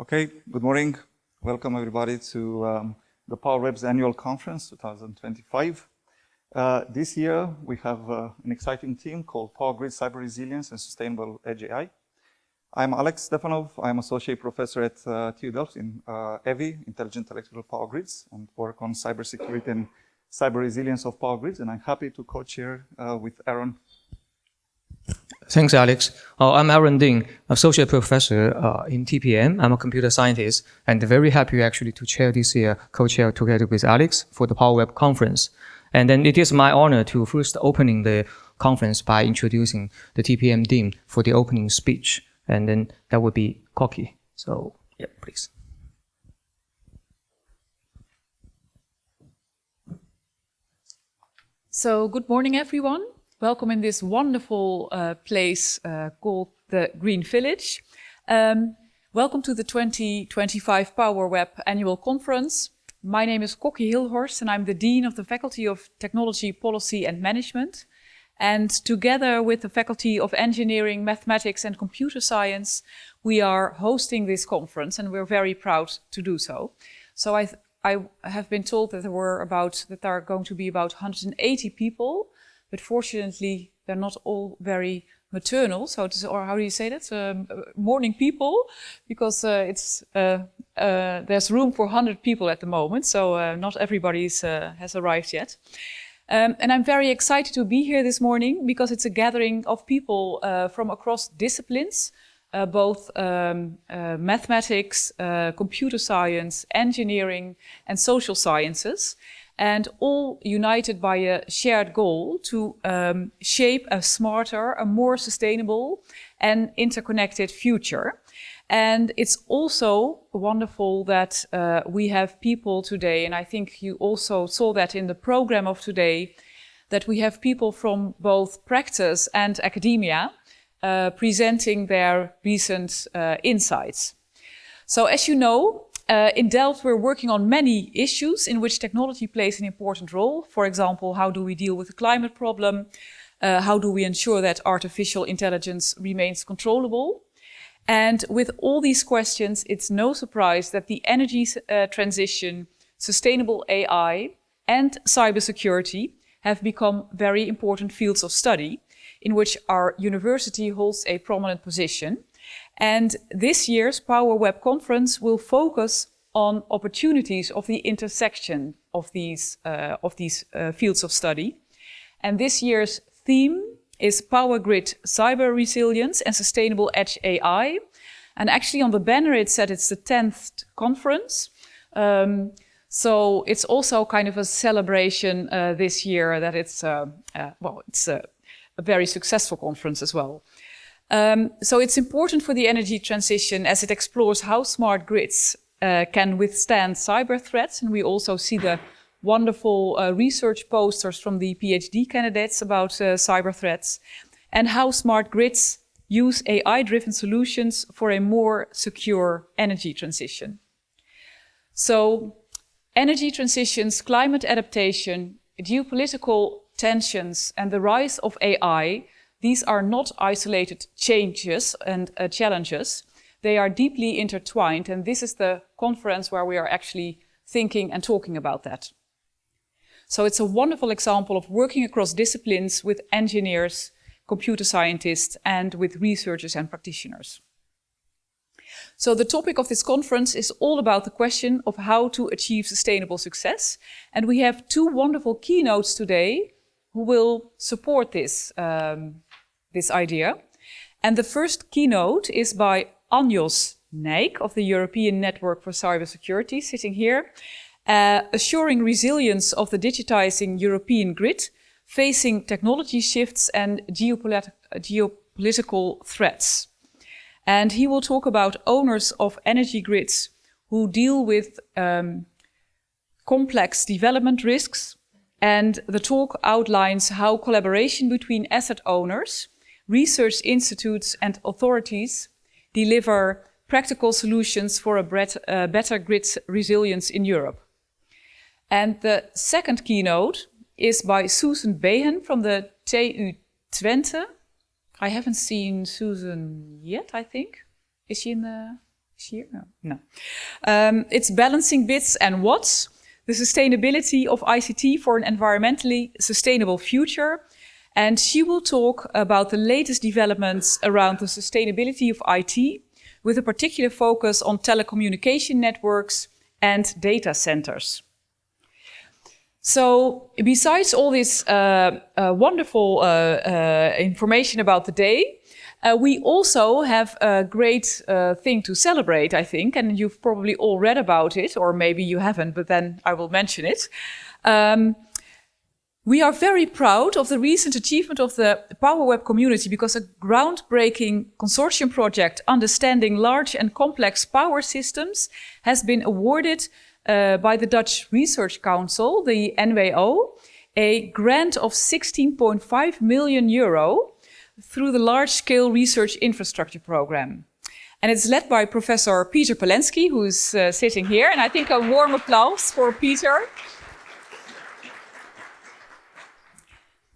Okay, good morning. Welcome everybody to the PowerWeb's annual conference 2025. This year we have an exciting theme called Power Grid Cyber Resilience and Sustainable Edge AI. I'm Alex Stefanov. I'm Associate Professor at TU Delft in EVI, Intelligent Electrical Power Grids, and work on cybersecurity and cyber resilience of power grids. And I'm happy to co-chair with Aaron. Thanks, Alex. I'm Aaron Ding, Associate Professor in TPM. I'm a computer scientist and very happy actually to chair this year, co-chair together with Alex for the PowerWeb conference. And then it is my honor to first opening the conference by introducing the TPM Dean for the opening speech. And then that would be Koki. So, yeah, please. So, good morning, everyone. Welcome in this wonderful place called the Green Village. Welcome to the 2025 PowerWeb Annual Conference. My name is Koki Hilhorst and I'm the Dean of the Faculty of Technology, Policy and Management. And together with the Faculty of Engineering, Mathematics and Computer Science, we are hosting this conference and we're very proud to do so. So I have been told that there are going to be about 180 people. But fortunately, they're not all very maternal. So, or how do you say that? Morning people, because there's room for 100 people at the moment. So not everybody has arrived yet. And I'm very excited to be here this morning because it's a gathering of people from across disciplines, both mathematics, computer science, engineering, and social sciences. And all united by a shared goal to shape a smarter, a more sustainable and interconnected future. And it's also wonderful that we have people today, and I think you also saw that in the program of today, that we have people from both practice and academia presenting their recent insights. So as you know, in Delft, we're working on many issues in which technology plays an important role. For example, how do we deal with the climate problem? How do we ensure that artificial intelligence remains controllable? And with all these questions, it's no surprise that the energy transition, sustainable AI, and cybersecurity have become very important fields of study in which our university holds a prominent position. And this year's PowerWeb conference will focus on opportunities of the intersection of these fields of study. And this year's theme is Power Grid Cyber Resilience and Sustainable Edge AI. And actually on the banner it said it's the 10th conference. So it's also kind of a celebration this year that it's a very successful conference as well. So it's important for the energy transition as it explores how smart grids can withstand cyber threats. And we also see the wonderful research posters from the PhD candidates about cyber threats and how smart grids use AI-driven solutions for a more secure energy transition. So energy transitions, climate adaptation, geopolitical tensions, and the rise of AI, these are not isolated changes and challenges. They are deeply intertwined, and this is the conference where we are actually thinking and talking about that. So it's a wonderful example of working across disciplines with engineers, computer scientists, and with researchers and practitioners. So the topic of this conference is all about the question of how to achieve sustainable success. And we have two wonderful keynotes today who will support this idea. And the first keynote is by Anjos Nijk of the European Network for Cybersecurity, sitting here, assuring resilience of the digitizing European grid, facing technology shifts and geopolitical threats. And he will talk about owners of energy grids who deal with complex development risks. And the talk outlines how collaboration between asset owners, research institutes and authorities deliver practical solutions for a better grid resilience in Europe. And the second keynote is by Susan Behen from the TU Twente. I haven't seen Susan yet, I think. Is she in the... Here? No. It's balancing bits and watts, the sustainability of ICT for an environmentally sustainable future. And she will talk about the latest developments around the sustainability of IT, with a particular focus on telecommunication networks and data centers. So besides all this wonderful information about the day, we also have a great thing to celebrate, I think, and you've probably all read about it, or maybe you haven't, but then I will mention it. We are very proud of the recent achievement of the PowerWeb community because a groundbreaking consortium project understanding large and complex power systems has been awarded by the Dutch Research Council, the NWO, a grant of 16.5 million euro through the Large-Scale Research Infrastructure Program. And it's led by Professor Peter Palensky, who's sitting here. And I think a warm applause for Peter.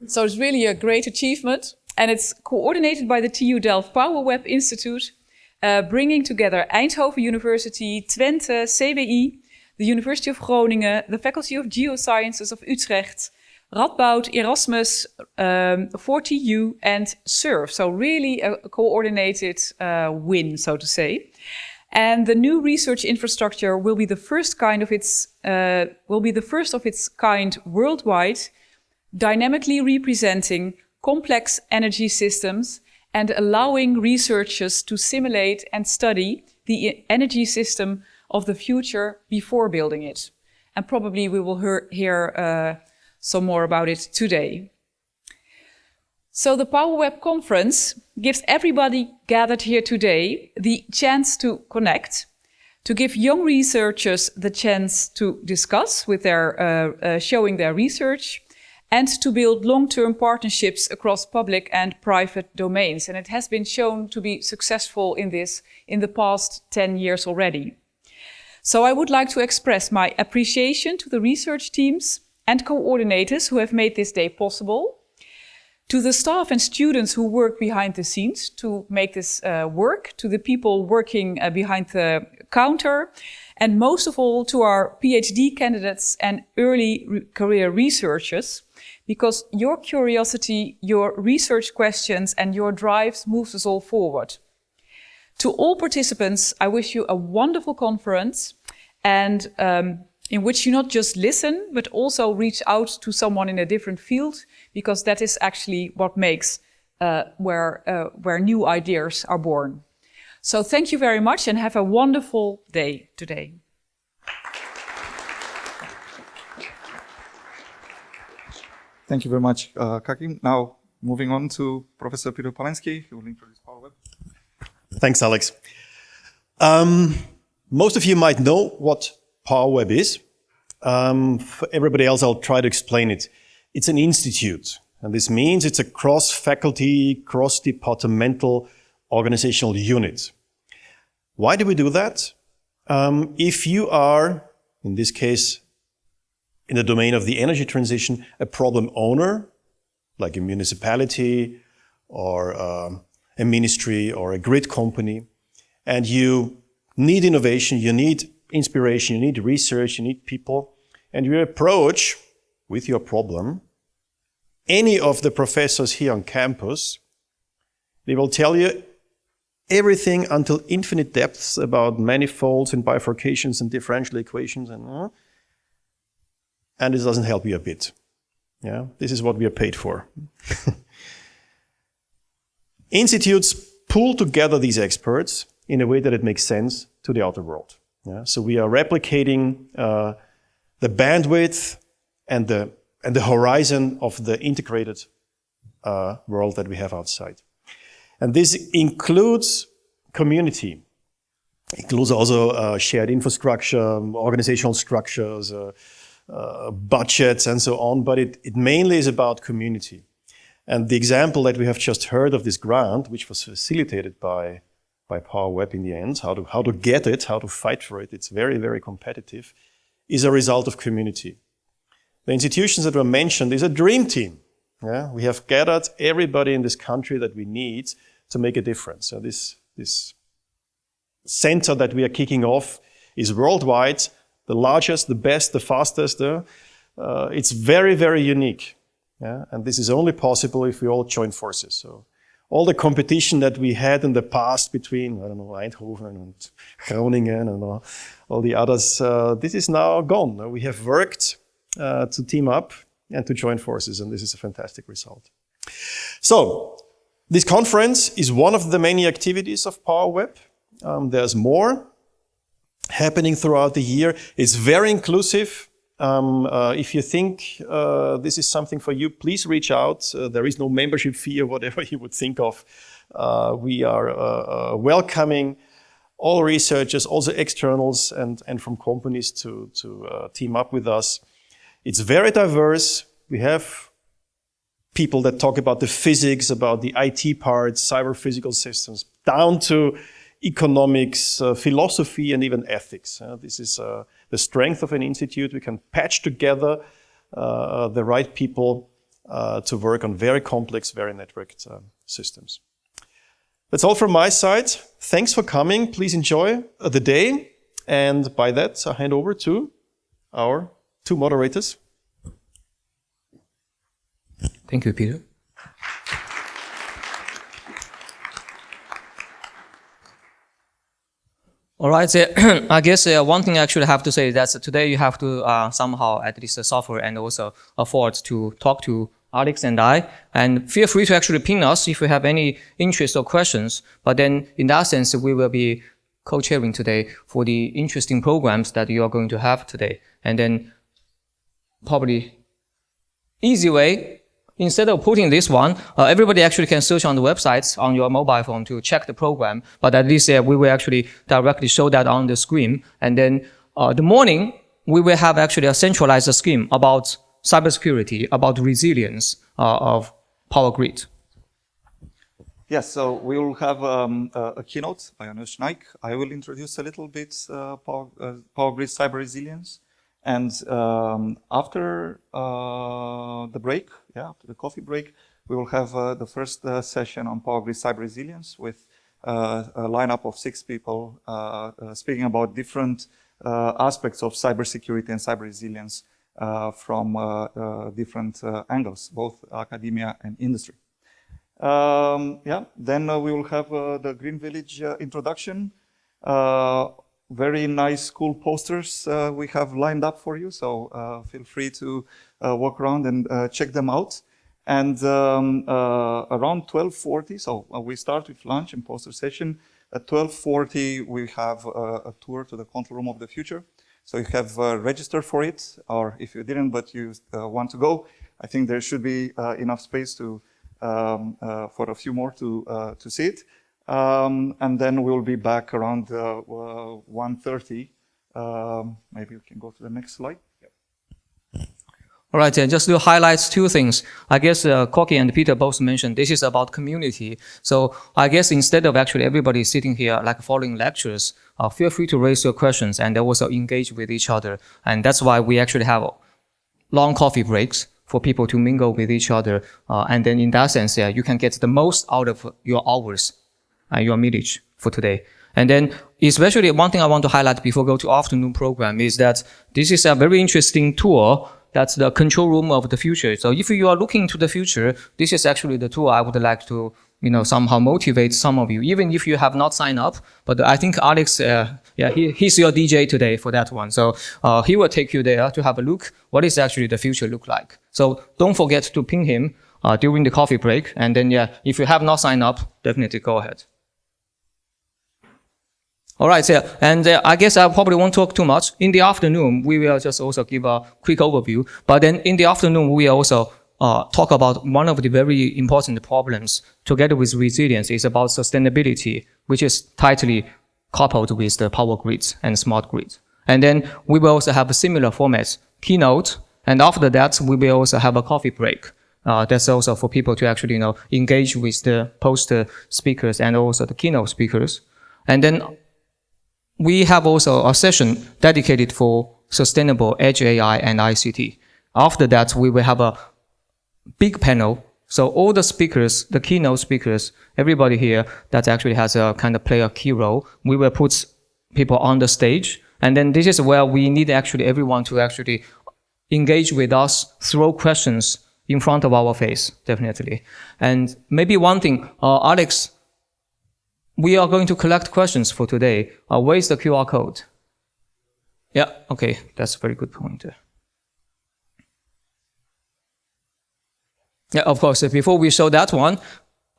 So it's really a great achievement. And it's coordinated by the TU Delft PowerWeb Institute, bringing together Eindhoven University, Twente, CWI, the University of Groningen, the Faculty of Geosciences of Utrecht, Radboud, Erasmus, 4TU, and SURF. So really a coordinated win, so to say. And the new research infrastructure will be the first of its kind worldwide, dynamically representing complex energy systems and allowing researchers to simulate and study the energy system of the future before building it. And probably we will hear some more about it today. So the PowerWeb conference gives everybody gathered here today the chance to connect, to give young researchers the chance to discuss with their showing their research, and to build long-term partnerships across public and private domains. And it has been shown to be successful in this in the past 10 years already. So I would like to express my appreciation to the research teams and coordinators who have made this day possible, to the staff and students who work behind the scenes to make this work, to the people working behind the counter, and most of all to our PhD candidates and early career researchers, because your curiosity, your research questions, and your drives moves us all forward. To all participants, I wish you a wonderful conference, and in which you not just listen, but also reach out to someone in a different field, because that is actually what makes where new ideas are born. So thank you very much and have a wonderful day today. Thank you very much, Kaki. Now, moving on to Professor Peter Palensky, who will introduce PowerWeb. Thanks, Alex. Most of you might know what PowerWeb is. For everybody else, I'll try to explain it. It's an institute, and this means it's a cross-faculty, cross-departmental organizational unit. Why do we do that? If you are, in this case, in the domain of the energy transition, a problem owner, like a municipality or a ministry or a grid company, and you need innovation, you need inspiration, you need research, you need people, and you approach with your problem any of the professors here on campus, they will tell you everything until infinite depths about manifolds and bifurcations and differential equations, and it doesn't help you a bit. Yeah, this is what we are paid for. Institutes pull together these experts in a way that it makes sense to the outer world. Yeah? So we are replicating the bandwidth and the horizon of the integrated world that we have outside. And this includes community. It includes also shared infrastructure, organizational structures, budgets, and so on. But it mainly is about community. And the example that we have just heard of this grant, which was facilitated by PowerWeb in the end, how to get it, how to fight for it, it's very, very competitive, is a result of community. The institutions that were mentioned is a dream team. Yeah? We have gathered everybody in this country that we need to make a difference. So this center that we are kicking off is worldwide, the largest, the best, the fastest. It's very, very unique. Yeah? And this is only possible if we all join forces. So all the competition that we had in the past between, I don't know, Eindhoven and Groningen and all the others, this is now gone. We have worked to team up and to join forces, and this is a fantastic result. So, this conference is one of the many activities of PowerWeb. There's more happening throughout the year. It's very inclusive. If you think this is something for you, please reach out. There is no membership fee or whatever you would think of. We are welcoming all researchers, also externals and from companies to team up with us. It's very diverse. We have people that talk about the physics, about the IT parts, cyber physical systems, down to economics, philosophy, and even ethics. This is the strength of an institute. We can patch together the right people to work on very complex, very networked systems. That's all from my side. Thanks for coming. Please enjoy the day. And by that, I hand over to our two moderators. Thank you, Peter. All right, so I guess one thing I actually have to say is that today you have to somehow at least suffer and also afford to talk to Alex and I. And feel free to actually ping us if you have any interest or questions. But then in that sense, we will be co-chairing today for the interesting programs that you are going to have today. And then probably easy way, instead of putting this one, everybody actually can search on the websites on your mobile phone to check the program. But at least we will actually directly show that on the screen. And then the morning, we will have actually a centralized scheme about cybersecurity, about resilience of power grid. Yes, so we will have a keynote by Nijk. I will introduce a little bit power grid cyber resilience. And after the break, after the coffee break, we will have the first session on power grid cyber resilience with a lineup of 6 people speaking about different aspects of cybersecurity and cyber resilience from different angles, both academia and industry. Then we will have the Green Village introduction. Very nice, cool posters we have lined up for you, so feel free to walk around and check them out. And around 12:40, so we start with lunch and poster session. At 12:40, we have a tour to the control room of the future. So you have registered for it, or if you didn't but you want to go, I think there should be enough space to for a few more to see it. And then we'll be back around 1:30. Maybe we can go to the next slide. Yep. All right, just to highlight 2 things. I guess Koki and Peter both mentioned this is about community. So I guess instead of actually everybody sitting here like following lectures, feel free to raise your questions and also engage with each other. And that's why we actually have long coffee breaks for people to mingle with each other. And then in that sense, you can get the most out of your hours. Your millage for today. And then especially one thing I want to highlight before we go to afternoon program is that this is a very interesting tour. That's the control room of the future. So if you are looking to the future, this is actually the tour I would like to, somehow motivate some of you, even if you have not signed up. But I think Alex, he's your DJ today for that one. So he will take you there to have a look. What is actually the future look like? So don't forget to ping him during the coffee break. And then, if you have not signed up, definitely go ahead. All right, and I guess I probably won't talk too much. In the afternoon, we will just also give a quick overview. But then in the afternoon, we also talk about one of the very important problems together with resilience is about sustainability, which is tightly coupled with the power grids and smart grids. And then we will also have a similar format, keynote. And after that, we will also have a coffee break. That's also for people to actually, engage with the poster speakers and also the keynote speakers. And then we have also a session dedicated for sustainable edge AI and ICT. After that, we will have a big panel So all the speakers, the keynote speakers, everybody here that actually has a kind of play a key role, we will put people on the stage. And then this is where we need actually everyone to actually engage with us, throw questions in front of our face, definitely. And maybe one thing, Alex, we are going to collect questions for today. Where is the QR code? Yeah, okay, that's a very good point. Yeah, of course, before we show that one,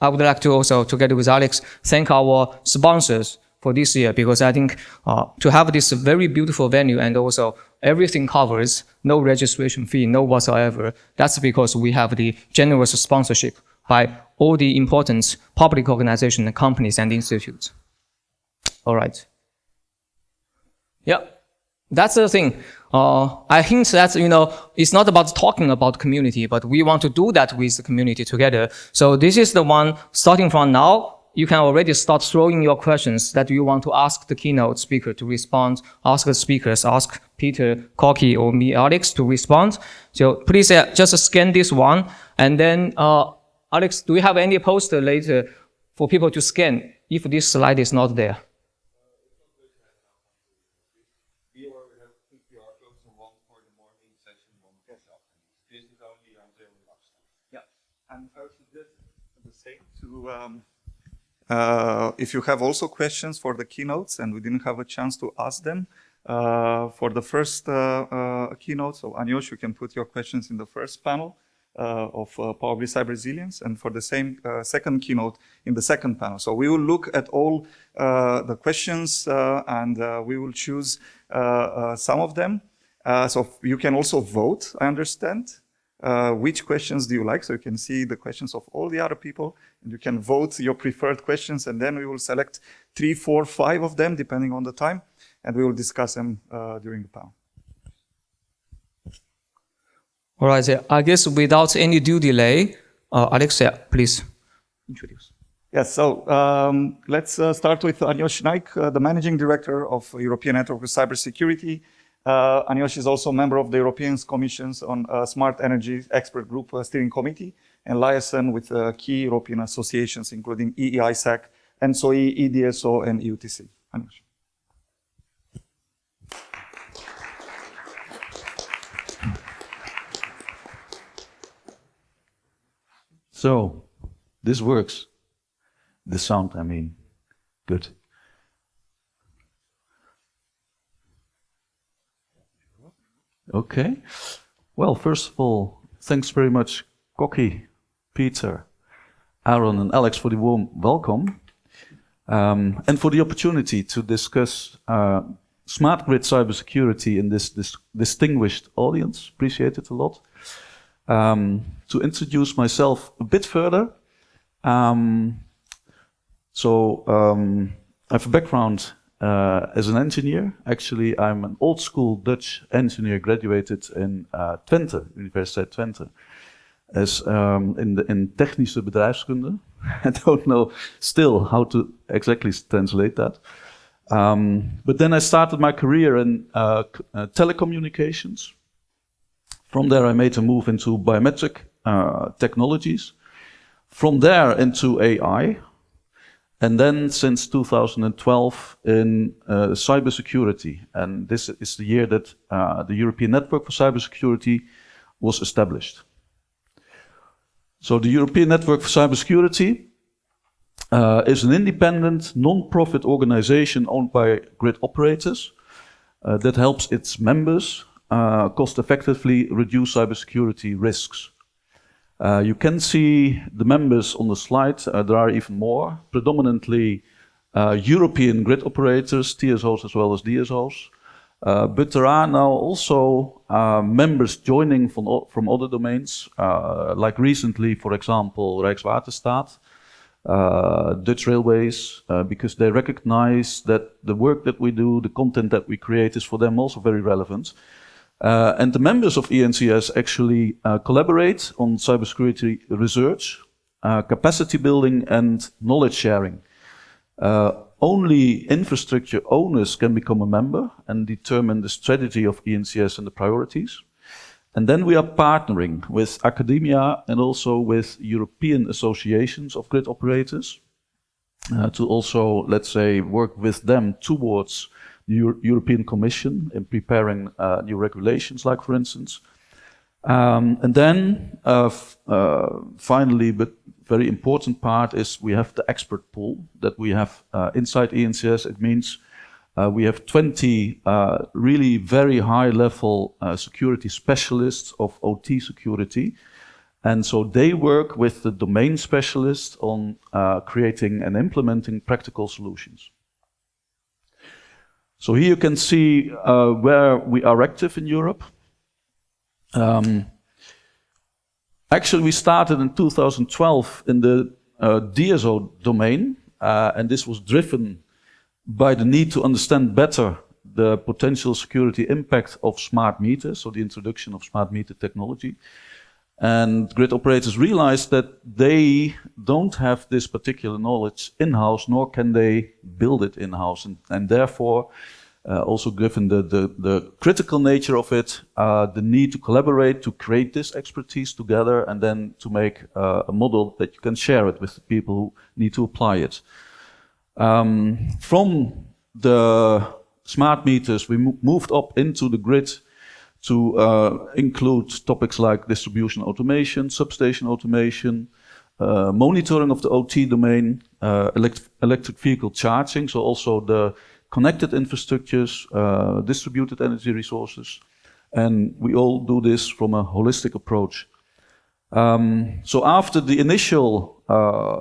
I would like to also, together with Alex, thank our sponsors for this year, because I think to have this very beautiful venue and also everything covers, no registration fee, no whatsoever, that's because we have the generous sponsorship by all the important public organizations and companies and institutes. All right. Yeah, that's the thing. I think that, it's not about talking about community, but we want to do that with the community together. So this is the one, starting from now, you can already start throwing your questions that you want to ask the keynote speaker to respond, ask the speakers, ask Peter, Koki, or me, Alex, to respond. So please just scan this one. And then, Alex, do we have any poster later for people to scan if this slide is not there? And I suggest the same to, if you have also questions for the keynotes and we didn't have a chance to ask them, for the first keynote, so Anjos, you can put your questions in the first panel of Power Grid Cyber Resilience, and for the same second keynote in the second panel. So we will look at all the questions and we will choose some of them. So you can also vote, I understand. Which questions do you like? So you can see the questions of all the other people, and you can vote your preferred questions, and then we will select 3, 4, 5 of them, depending on the time, and we will discuss them during the panel. All right, I guess without any due delay, Alex, please introduce. Yes, so let's start with Anjos Nijk, the Managing Director of European Network for Cybersecurity. Anjos is also a member of the European Commission's on Smart Energy Expert Group Steering Committee and liaison with key European associations, including EEISAC, ENSOE, EDSO, and EUTC. Anjos. So, this works. The sound, I mean, good. Okay. Well, first of all, thanks very much, Koki, Peter, Aaron, and Alex for the warm welcome, and for the opportunity to discuss smart grid cybersecurity in this distinguished audience. Appreciate it a lot. To introduce myself a bit further, I have a background as an engineer. Actually, I'm an old school Dutch engineer, graduated in Twente, Universiteit Twente, as in technische bedrijfskunde. I don't know still how to exactly translate that. But then I started my career in telecommunications. From there, I made a move into biometric technologies. From there, into AI. And then, since 2012, in cybersecurity. And this is the year that the European Network for Cybersecurity was established. So, the European Network for Cybersecurity is an independent, non-profit organization owned by grid operators that helps its members cost-effectively reduce cybersecurity risks. You can see the members on the slide. There are even more, predominantly European grid operators, TSOs as well as DSOs. But there are now also members joining from other domains, like recently, for example, Rijkswaterstaat, Dutch Railways, because they recognize that the work that we do, the content that we create is for them also very relevant. And the members of ENCS actually collaborate on cybersecurity research, capacity building, and knowledge sharing. Only infrastructure owners can become a member and determine the strategy of ENCS and the priorities. And then we are partnering with academia and also with European associations of grid operators to also, let's say, work with them towards the European Commission in preparing new regulations, like for instance. And then finally, but very important part is we have the expert pool that we have inside ENCS. It means we have 20 really very high level security specialists of OT security. And so they work with the domain specialists on creating and implementing practical solutions. So here you can see where we are active in Europe. Actually, we started in 2012 in the DSO domain, and this was driven by the need to understand better the potential security impact of smart meters, so the introduction of smart meter technology. And grid operators realized that they don't have this particular knowledge in-house, nor can they build it in-house. And therefore, also given the critical nature of it, the need to collaborate, to create this expertise together, and then to make a model that you can share it with the people who need to apply it. From the smart meters, we moved up into the grid to include topics like distribution automation, substation automation, monitoring of the OT domain, electric vehicle charging, so also the connected infrastructures, distributed energy resources. And we all do this from a holistic approach. So after the initial,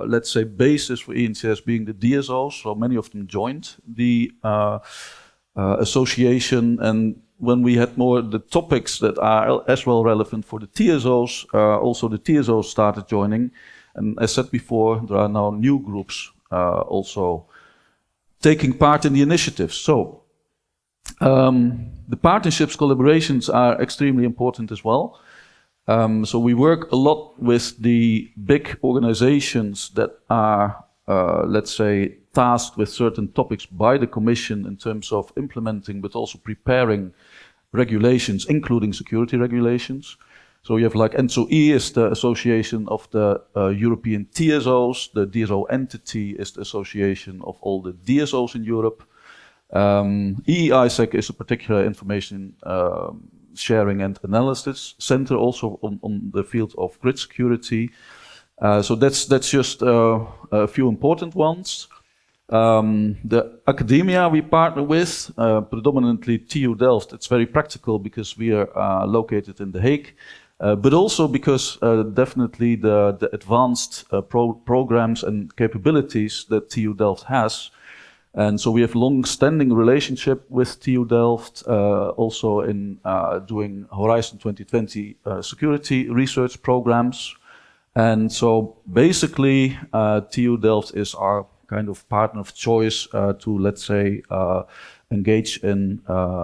let's say, basis for ENCS being the DSOs, so many of them joined the association, and when we had more the topics that are as well relevant for the TSOs, also the TSOs started joining. And as said before, there are now new groups also taking part in the initiatives. So the partnerships, collaborations are extremely important as well. So we work a lot with the big organizations that are, let's say, tasked with certain topics by the Commission in terms of implementing, but also preparing regulations, including security regulations. So you have like ENTSO-E is the association of the European TSOs. The DSO entity is the association of all the DSOs in Europe. EEISEC is a particular information sharing and analysis center, also on the field of grid security. So that's just a few important ones. The academia we partner with, predominantly TU Delft. It's very practical because we are located in The Hague, but also because definitely the advanced programs and capabilities that TU Delft has. And so we have long-standing relationship with TU Delft, also in doing Horizon 2020 security research programs. And so basically TU Delft is our kind of partner of choice to, let's say, engage in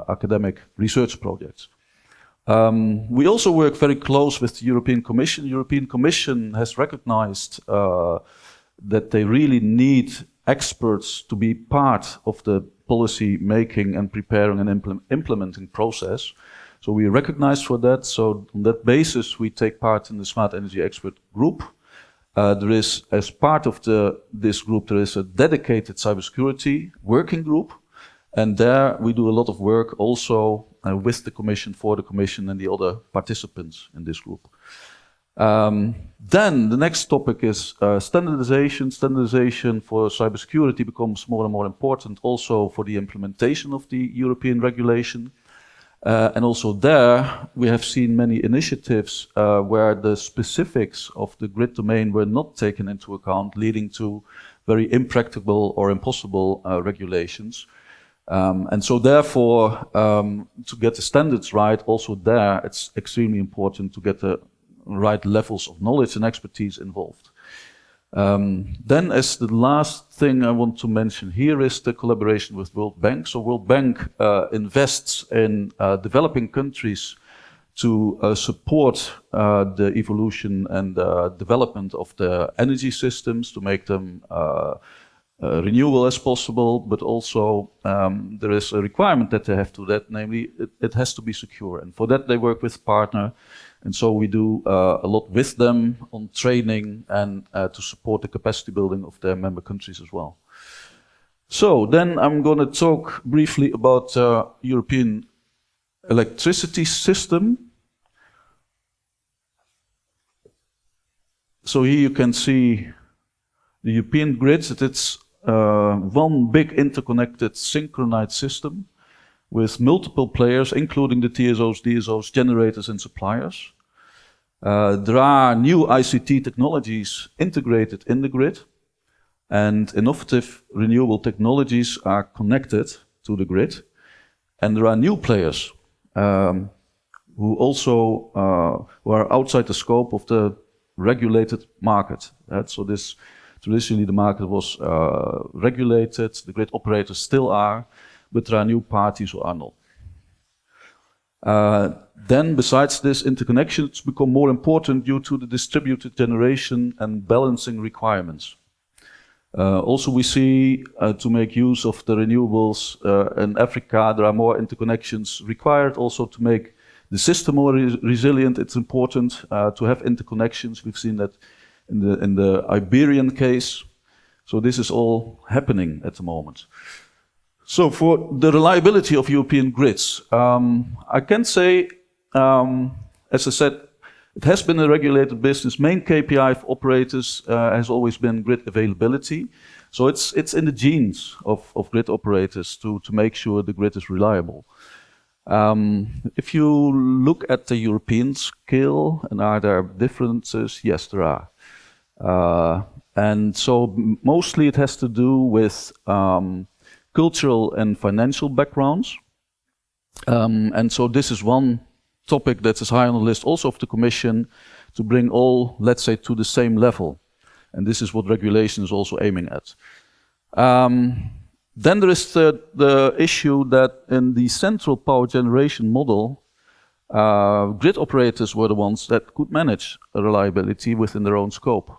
academic research projects. We also work very close with the European Commission. The European Commission has recognized that they really need experts to be part of the policy making and preparing and implementing process. So we recognize for that. So on that basis, we take part in the Smart Energy Expert Group. There is, as part of this group, there is a dedicated cybersecurity working group. And there we do a lot of work also with the Commission, for the Commission and the other participants in this group. Then the next topic is standardization. Standardization for cybersecurity becomes more and more important also for the implementation of the European regulation. And also there we have seen many initiatives where the specifics of the grid domain were not taken into account, leading to very impracticable or impossible regulations. And so therefore, to get the standards right, also there, it's extremely important to get the right levels of knowledge and expertise involved. Then as the last thing I want to mention here is the collaboration with World Bank. So World Bank invests in developing countries to support the evolution and development of the energy systems, to make them renewable as possible, but also there is a requirement that they have to that, namely it has to be secure. And for that they work with partner, and so we do a lot with them on training and to support the capacity building of their member countries as well. So then I'm going to talk briefly about European electricity system. So here you can see the European grids. It's one big interconnected synchronized system with multiple players, including the TSOs, DSOs, generators and suppliers. There are new ICT technologies integrated in the grid, and innovative renewable technologies are connected to the grid. And there are new players who also who are outside the scope of the regulated market. So this traditionally the market was regulated, the grid operators still are, but there are new parties who are not. Then besides this, interconnections become more important due to the distributed generation and balancing requirements. Also we see to make use of the renewables in Africa, there are more interconnections required also to make the system more resilient. It's important to have interconnections. We've seen that in the Iberian case. So this is all happening at the moment. So for the reliability of European grids, I can say, as I said, it has been a regulated business. Main KPI of operators has always been grid availability. So it's in the genes of grid operators to make sure the grid is reliable. If you look at the European scale, and are there differences? Yes, there are. And so mostly it has to do with cultural and financial backgrounds. And so this is one topic that is high on the list also of the Commission, to bring all, let's say, to the same level. And this is what regulation is also aiming at. Then there is the issue that in the central power generation model, grid operators were the ones that could manage reliability within their own scope,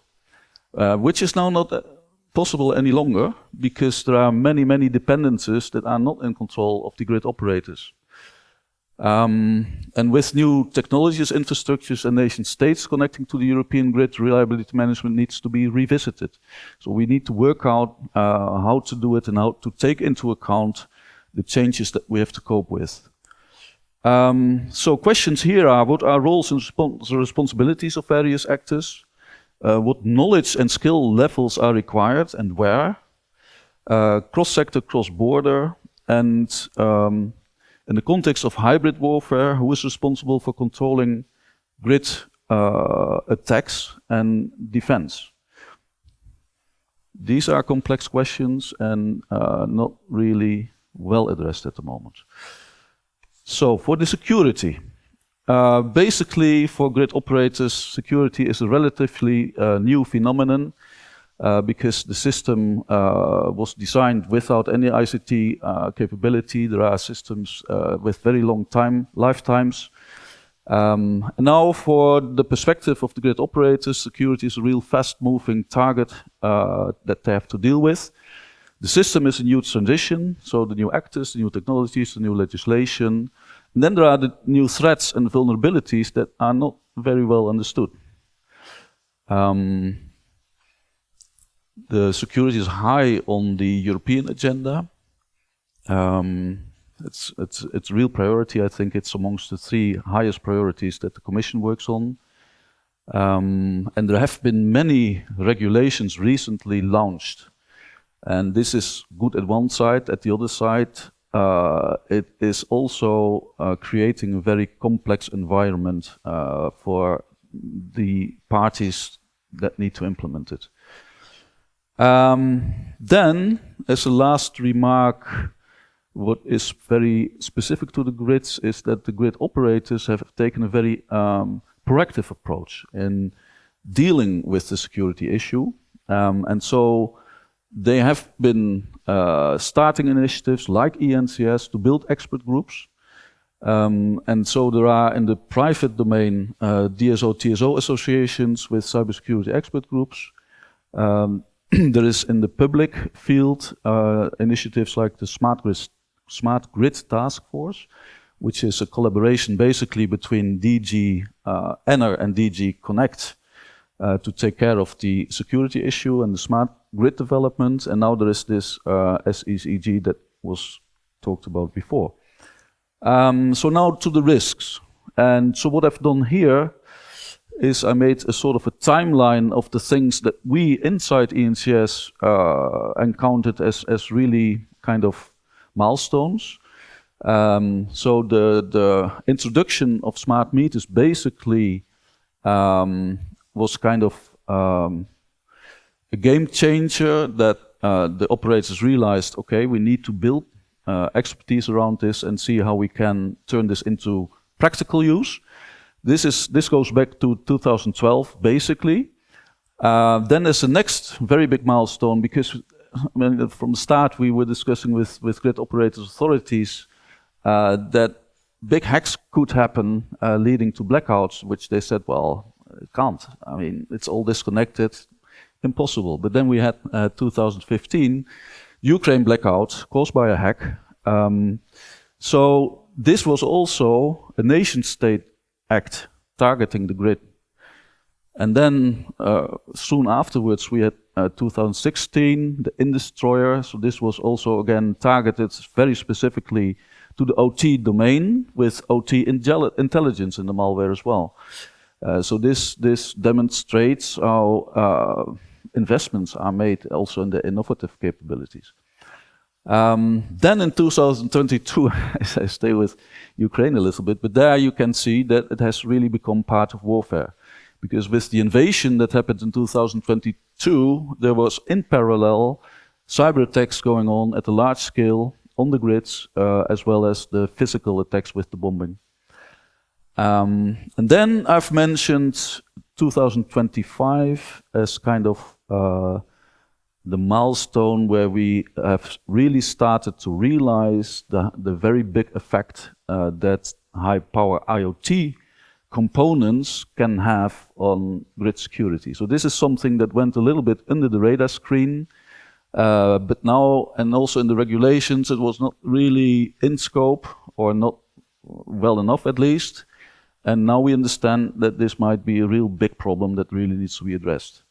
which is now not possible any longer, because there are many, many dependencies that are not in control of the grid operators. And with new technologies, infrastructures and nation states connecting to the European grid, reliability management needs to be revisited. So we need to work out how to do it and how to take into account the changes that we have to cope with. So questions here are: what are roles and responsibilities of various actors? What knowledge and skill levels are required and where? Cross-sector, cross-border, and in the context of hybrid warfare, who is responsible for controlling grid attacks and defense? These are complex questions and not really well addressed at the moment. So for the security, basically for grid operators, security is a relatively new phenomenon. Because the system was designed without any ICT capability. There are systems with very long lifetimes. Now for the perspective of the grid operators, security is a real fast-moving target that they have to deal with. The system is in huge transition, so the new actors, the new technologies, the new legislation. And then there are the new threats and vulnerabilities that are not very well understood. The security is high on the European agenda. It's a real priority. I think it's amongst the 3 highest priorities that the Commission works on. And there have been many regulations recently launched. And this is good at one side. At the other side, it is also creating a very complex environment for the parties that need to implement it. Then, as a last remark, what is very specific to the grids is that the grid operators have taken a very proactive approach in dealing with the security issue. And so they have been starting initiatives like ENCS to build expert groups. And so there are in the private domain DSO, TSO associations with cybersecurity expert groups. there is in the public field initiatives like the Smart Grid Task Force, which is a collaboration basically between DG Enner and DG Connect to take care of the security issue and the smart grid development. And now there is this SECG that was talked about before. So now to the risks. And so what I've done here is I made a sort of a timeline of the things that we inside ENCS encountered as really kind of milestones. So the introduction of smart meters basically was kind of a game changer that the operators realized, okay, we need to build expertise around this and see how we can turn this into practical use. This goes back to 2012, basically. Then there's the next very big milestone, because I mean, from the start we were discussing with grid operators authorities that big hacks could happen leading to blackouts, which they said, well, it can't. I mean, it's all disconnected, impossible. But then we had 2015 Ukraine blackout caused by a hack. So this was also a nation-state act targeting the grid. And then soon afterwards we had 2016, the Indestroyer. So this was also again targeted very specifically to the OT domain with OT intelligence in the malware as well. So this demonstrates how investments are made also in the innovative capabilities. Then in 2022, I stay with Ukraine a little bit, but there you can see that it has really become part of warfare. Because with the invasion that happened in 2022, there was in parallel cyber attacks going on at a large scale on the grids, as well as the physical attacks with the bombing. And then I've mentioned 2025 as kind of the milestone where we have really started to realize the very big effect that high power IoT components can have on grid security. So this is something that went a little bit under the radar screen, but now, and also in the regulations, it was not really in scope, or not well enough at least. And now we understand that this might be a real big problem that really needs to be addressed.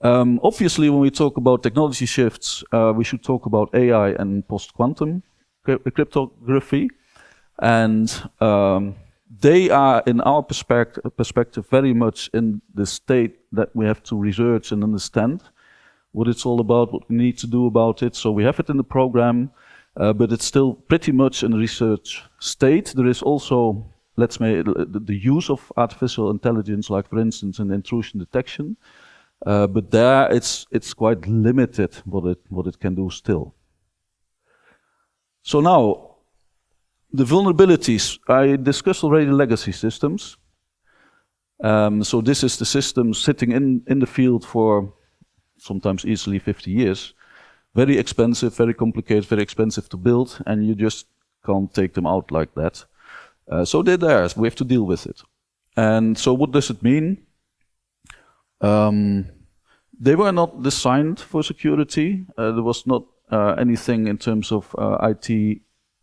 Obviously, when we talk about technology shifts, we should talk about AI and post-quantum cryptography. And they are, in our perspective, very much in the state that we have to research and understand what it's all about, what we need to do about it. So we have it in the program, but it's still pretty much in the research state. There is also, let's say, the use of artificial intelligence, like for instance in intrusion detection. But there it's quite limited what it can do still. So now, the vulnerabilities. I discussed already legacy systems. So this is the system sitting in the field for sometimes easily 50 years. Very expensive, very complicated, very expensive to build, and you just can't take them out like that. So they're there, we have to deal with it. And so what does it mean? They were not designed for security. There was not anything in terms of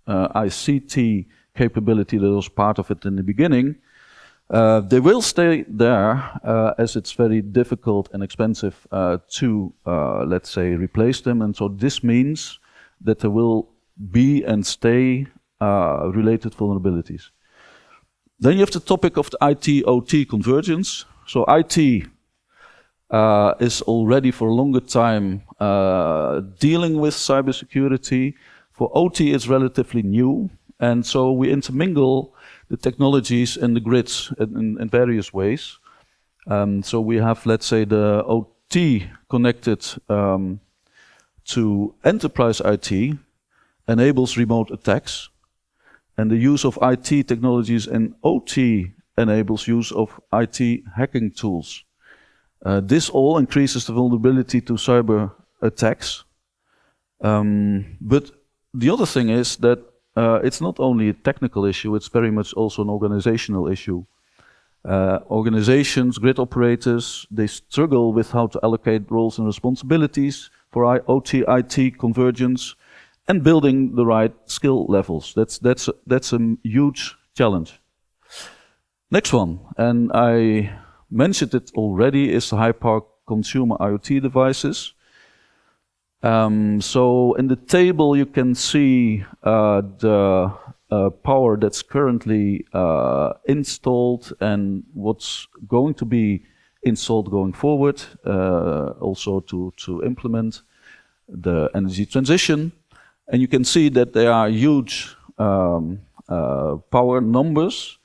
ICT capability that was part of it in the beginning. They will stay there as it's very difficult and expensive to, let's say, replace them. And so this means that there will be and stay related vulnerabilities. Then you have the topic of the IT-OT convergence. So IT is already for a longer time dealing with cybersecurity. For OT, it's relatively new. And so we intermingle the technologies and the grids in various ways. So we have, let's say, the OT connected to enterprise IT enables remote attacks. And the use of IT technologies in OT enables use of IT hacking tools. This all increases the vulnerability to cyber attacks. But the other thing is that it's not only a technical issue, it's very much also an organizational issue. Organizations, grid operators, they struggle with how to allocate roles and responsibilities for OT, IT convergence, and building the right skill levels. That's a huge challenge. Next one, and I mentioned it already, is the high power consumer IoT devices. So in the table you can see the power that's currently installed and what's going to be installed going forward, also to implement the energy transition. And you can see that there are huge power numbers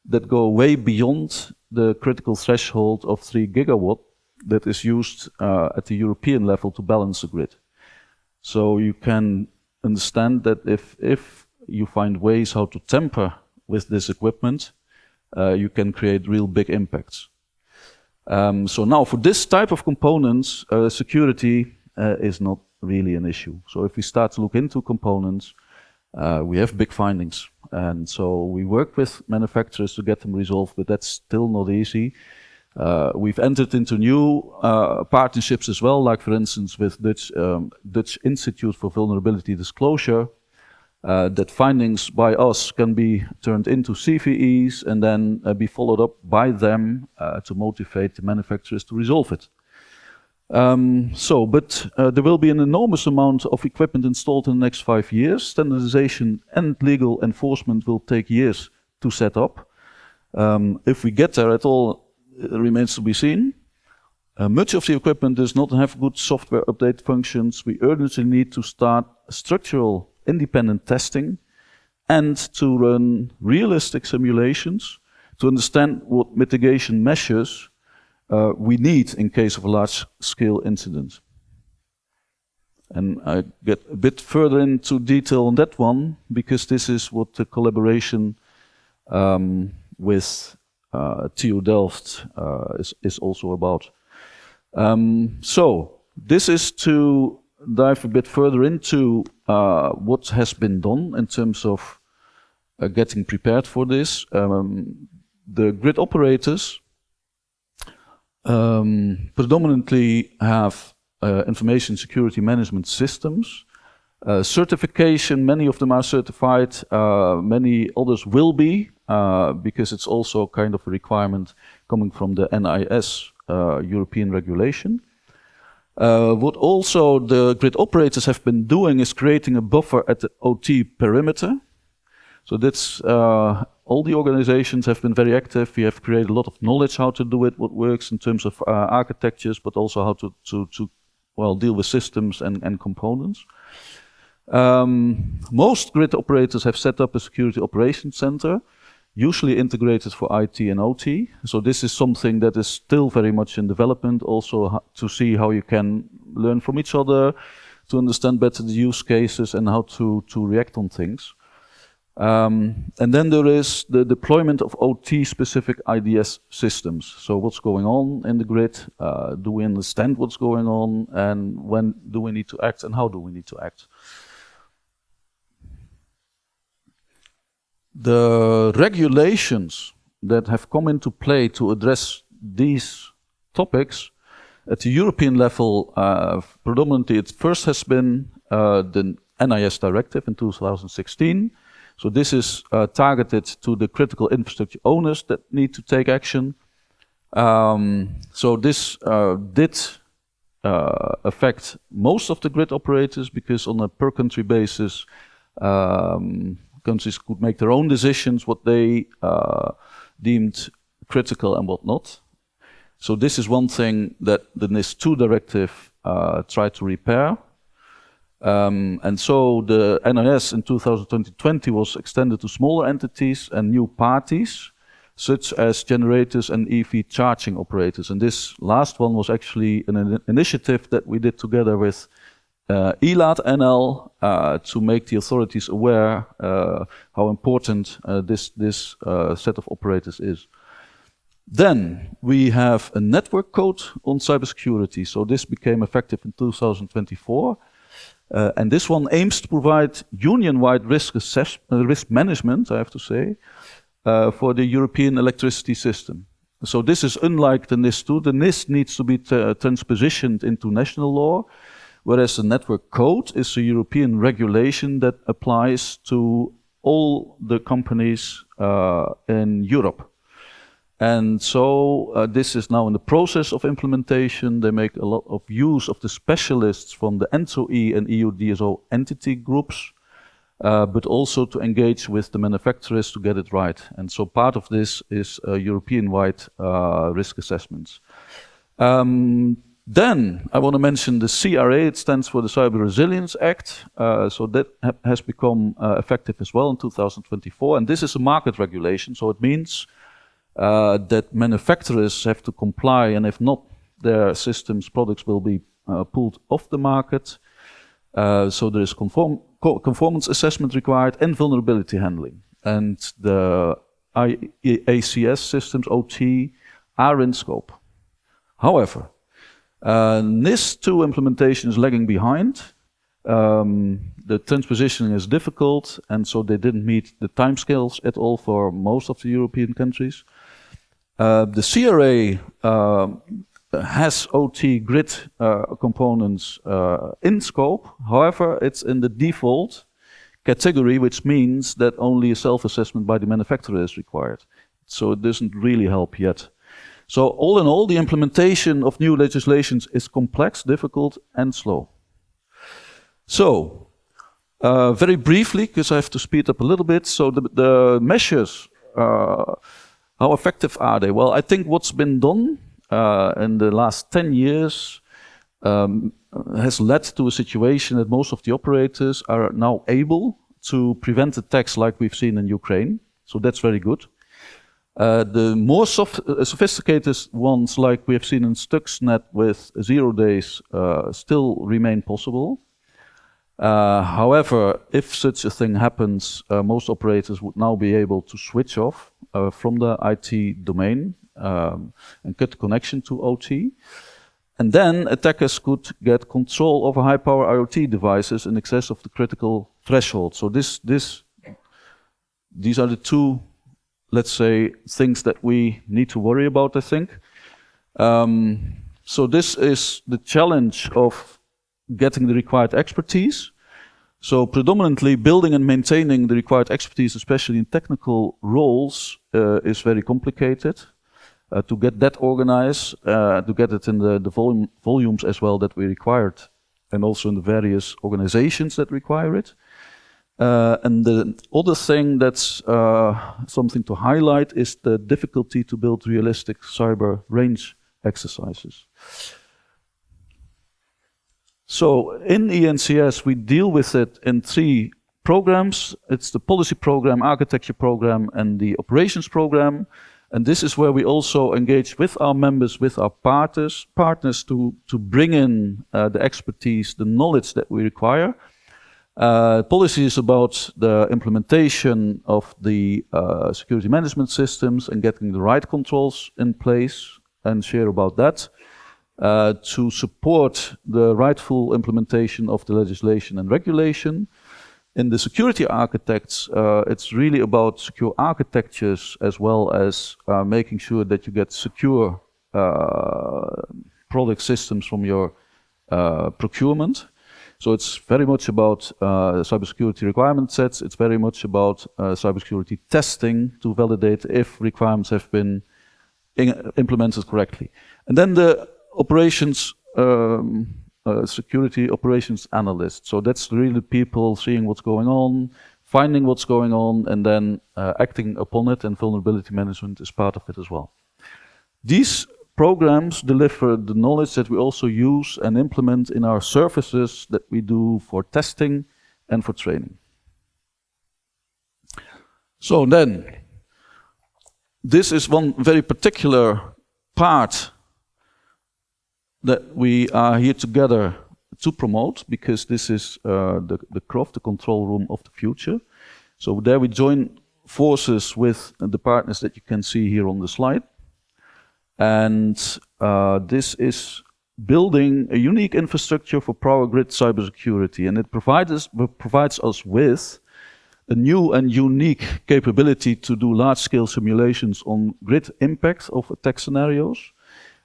that go way beyond the critical threshold of 3 gigawatt that is used at the European level to balance the grid. So you can understand that if you find ways how to tamper with this equipment, you can create real big impacts. So now for this type of components, security is not really an issue. So if we start to look into components, we have big findings. And so we work with manufacturers to get them resolved, but that's still not easy. We've entered into new partnerships as well, like for instance with Dutch Institute for Vulnerability Disclosure, that findings by us can be turned into CVEs and then be followed up by them to motivate the manufacturers to resolve it. But there will be an enormous amount of equipment installed in the next 5 years. Standardization and legal enforcement will take years to set up. If we get there at all, it remains to be seen. Much of the equipment does not have good software update functions. We urgently need to start structural independent testing and to run realistic simulations to understand what mitigation measures we need in case of a large-scale incident. And I get a bit further into detail on that one, because this is what the collaboration with TU Delft is also about. So this is to dive a bit further into what has been done in terms of getting prepared for this. The grid operators predominantly have information security management systems. Certification, many of them are certified, many others will be, because it's also kind of a requirement coming from the NIS European regulation. What also the grid operators have been doing is creating a buffer at the OT perimeter. So that's all the organizations have been very active. We have created a lot of knowledge how to do it, what works in terms of architectures, but also how to deal with systems and components. Most grid operators have set up a security operations center, usually integrated for IT and OT. So this is something that is still very much in development, also to see how you can learn from each other, to understand better the use cases and how to react on things. And then there is the deployment of OT-specific IDS systems. So what's going on in the grid? Do we understand what's going on? And when do we need to act? And how do we need to act? The regulations that have come into play to address these topics at the European level, predominantly it first has been the NIS directive in 2016. So this is targeted to the critical infrastructure owners that need to take action. So this did affect most of the grid operators, because on a per country basis, countries could make their own decisions what they deemed critical and what not. So this is one thing that the NIS2 directive tried to repair. And so the NIS in 2020 was extended to smaller entities and new parties, such as generators and EV charging operators. And this last one was actually an initiative that we did together with ELAT NL to make the authorities aware how important this set of operators is. Then we have a network code on cybersecurity. So this became effective in 2024. And this one aims to provide union-wide risk management, I have to say, for the European electricity system. So this is unlike the NIS2. The NIS needs to be transpositioned into national law, whereas the network code is a European regulation that applies to all the companies in Europe. And so this is now in the process of implementation. They make a lot of use of the specialists from the ENTSO-E and EU DSO entity groups, but also to engage with the manufacturers to get it right. And so part of this is European-wide risk assessments. Then I want to mention the CRA. It stands for the Cyber Resilience Act. So that has become effective as well in 2024. And this is a market regulation. So it means that manufacturers have to comply, and if not, their systems, products will be pulled off the market. So there is conformance assessment required and vulnerability handling. And the ACS systems, OT, are in scope. However, NIS2 implementation is lagging behind. The transpositioning is difficult, and so they didn't meet the timescales at all for most of the European countries. The CRA has OT grid components in scope. However, it's in the default category, which means that only a self-assessment by the manufacturer is required. So it doesn't really help yet. So all in all, the implementation of new legislations is complex, difficult, and slow. So, very briefly, because I have to speed up a little bit, so the measures, how effective are they? Well, I think what's been done in the last 10 years has led to a situation that most of the operators are now able to prevent attacks like we've seen in Ukraine. So that's very good. The more sophisticated ones, like we have seen in Stuxnet with 0 days, still remain possible. However, if such a thing happens, most operators would now be able to switch off from the IT domain and cut the connection to OT. And then attackers could get control over high-power IoT devices in excess of the critical threshold. So these are the two, let's say, things that we need to worry about, I think. So this is the challenge of getting the required expertise. So predominantly building and maintaining the required expertise, especially in technical roles, is very complicated. To get that organized, to get it in the volumes as well that we required, and also in the various organizations that require it. And the other thing that's something to highlight is the difficulty to build realistic cyber range exercises. So in ENCS, we deal with it in 3 programs. It's the policy program, architecture program, and the operations program. And this is where we also engage with our members, with our partners to bring in the expertise, the knowledge that we require. Policy is about the implementation of the security management systems and getting the right controls in place, and share about that. To support the rightful implementation of the legislation and regulation. In the security architects, it's really about secure architectures as well as making sure that you get secure product systems from your procurement. So it's very much about cybersecurity requirement sets. It's very much about cybersecurity testing to validate if requirements have been implemented correctly. And then the operations, security operations analyst. So that's really people seeing what's going on, finding what's going on, and then acting upon it, and vulnerability management is part of it as well. These programs deliver the knowledge that we also use and implement in our services that we do for testing and for training. So then, this is one very particular part that we are here together to promote, because this is the CROF, the control room of the future. So there we join forces with the partners that you can see here on the slide. And this is building a unique infrastructure for power grid cybersecurity. And it provides us with a new and unique capability to do large-scale simulations on grid impact of attack scenarios,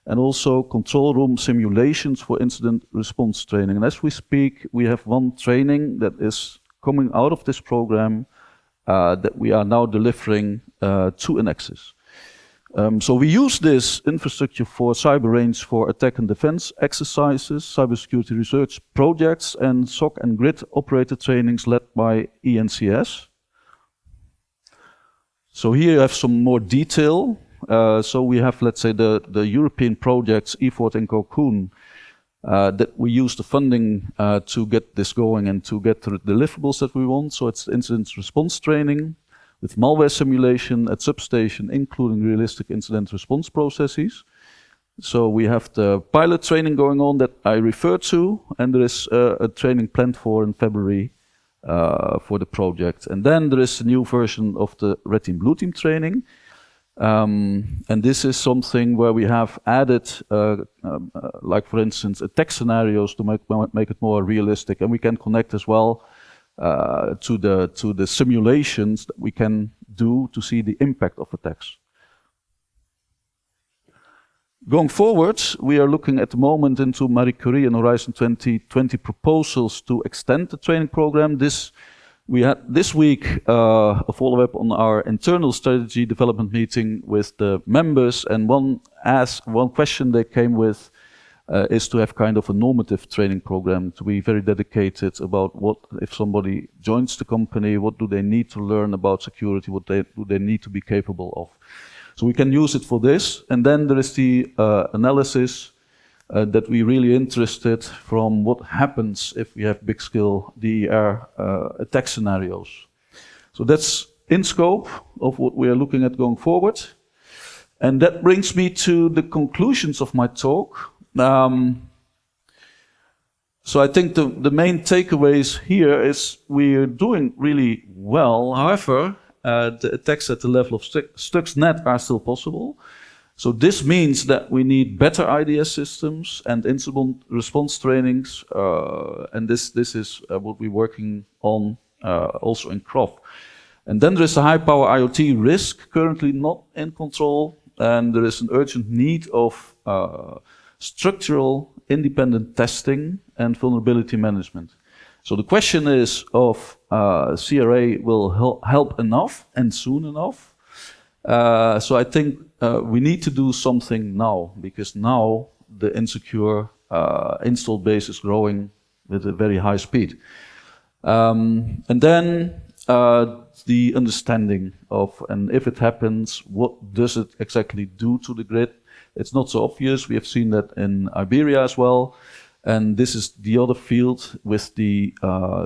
and also control room simulations for incident response training. And as we speak, we have one training that is coming out of this program that we are now delivering to Annexus. So we use this infrastructure for cyber range for attack and defense exercises, cybersecurity research projects, and SOC and grid operator trainings led by ENCS. So here you have some more detail. So we have, let's say, the European projects, EFORT and Cocoon, that we use the funding to get this going and to get the deliverables that we want. So it's incident response training with malware simulation at substation, including realistic incident response processes. So we have the pilot training going on that I referred to, and there is a training planned for in February for the project. And then there is a new version of the Red Team Blue Team training. And this is something where we have added, like for instance, attack scenarios to make it more realistic, and we can connect as well to the simulations that we can do to see the impact of attacks. Going forward, we are looking at the moment into Marie Curie and Horizon 2020 proposals to extend the training program. We had this week a follow-up on our internal strategy development meeting with the members, and one question they came with is to have kind of a normative training program, to be very dedicated about what, if somebody joins the company, what do they need to learn about security, what do they need to be capable of. So we can use it for this, and then there is the analysis that we're really interested from what happens if we have big-scale DER attack scenarios. So that's in scope of what we are looking at going forward. And that brings me to the conclusions of my talk. So I think the main takeaways here is we're doing really well. However, the attacks at the level of Stuxnet are still possible. So this means that we need better IDS systems and incident response trainings, and this is what we're working on also in CROF. And then there is a high-power IoT risk currently not in control, and there is an urgent need of structural independent testing and vulnerability management. So the question is of CRA will help enough and soon enough. So I think we need to do something now, because now the insecure install base is growing with a very high speed. And then the understanding of, and if it happens, what does it exactly do to the grid? It's not so obvious. We have seen that in Iberia as well. And this is the other field with the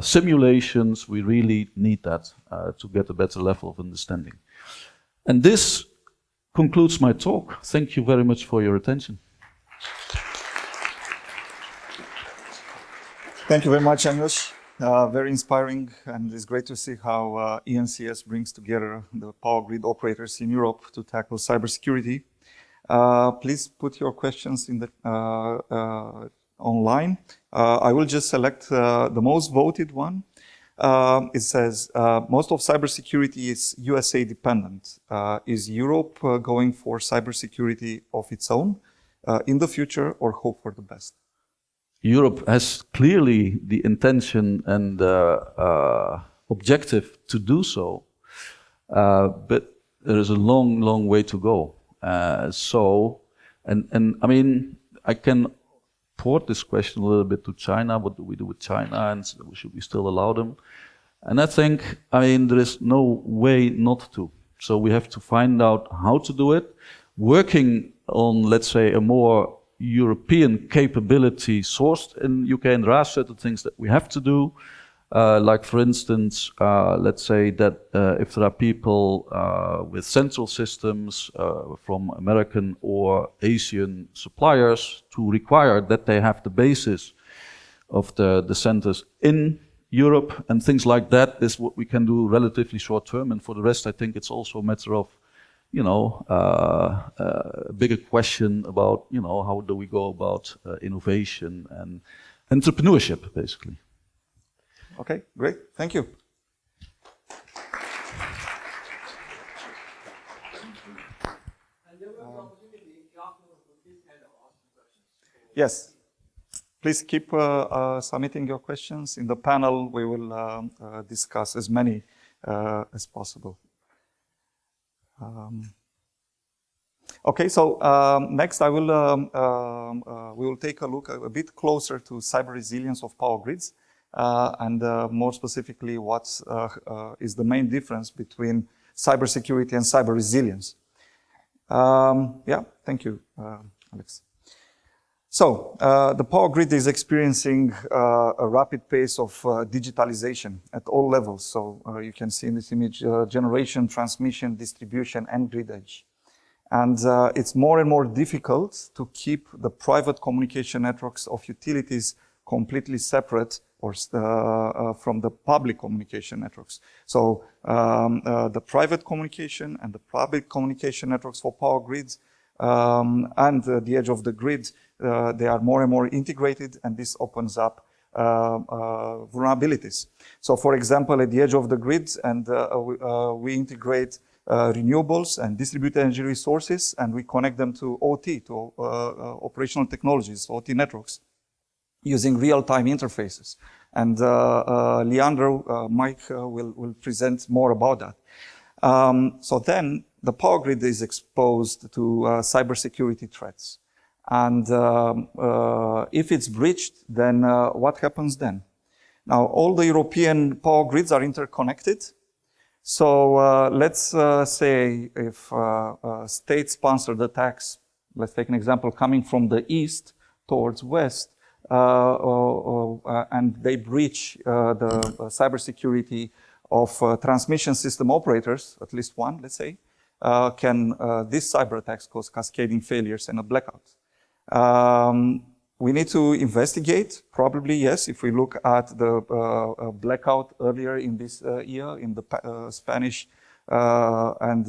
simulations. We really need that to get a better level of understanding. And this concludes my talk. Thank you very much for your attention. Thank you very much, Anjos. Very inspiring, and it's great to see how ENCS brings together the power grid operators in Europe to tackle cybersecurity. Please put your questions in the online. I will just select the most voted one. It says, most of cybersecurity is USA dependent. Is Europe going for cybersecurity of its own in the future, or hope for the best? Europe has clearly the intention and objective to do so, but there is a long, long way to go. And I mean, I can port this question a little bit to China. What do we do with China, and should we still allow them? And I think, I mean, there is no way not to. So we have to find out how to do it, working on, let's say, a more European capability sourced in UK, and there are certain things that we have to do. Like for instance, let's say that if there are people with central systems from American or Asian suppliers, to require that they have the basis of the centers in Europe, and things like that is what we can do relatively short term. And for the rest, I think it's also a matter of, you know, a bigger question about, you know, how do we go about innovation and entrepreneurship, basically. Okay, great. Thank you. Yes. Please keep submitting your questions. In the panel, we will discuss as many as possible. Okay, so next we will take a look a bit closer to cyber resilience of power grids, and more specifically, what is the main difference between cybersecurity and cyber resilience. Yeah, thank you, Alex. So, the power grid is experiencing a rapid pace of digitalization at all levels. So, you can see in this image generation, transmission, distribution, and grid edge. And it's more and more difficult to keep the private communication networks of utilities completely separate or from the public communication networks. So, the private communication and the public communication networks for power grids and the edge of the grid, they are more and more integrated, and this opens up vulnerabilities. So, for example, at the edge of the grid, and we integrate renewables and distributed energy resources, and we connect them to OT, to operational technologies, OT networks, using real-time interfaces. And Leandro, Mike will present more about that. So then, the power grid is exposed to cybersecurity threats. And if it's breached, then what happens then? Now, all the European power grids are interconnected. So let's say if state-sponsored attacks, let's take an example, coming from the east towards west, and they breach the cybersecurity of transmission system operators, at least one, let's say, can these cyber attacks cause cascading failures and a blackout? We need to investigate, probably yes, if we look at the blackout earlier in this year in the Spanish and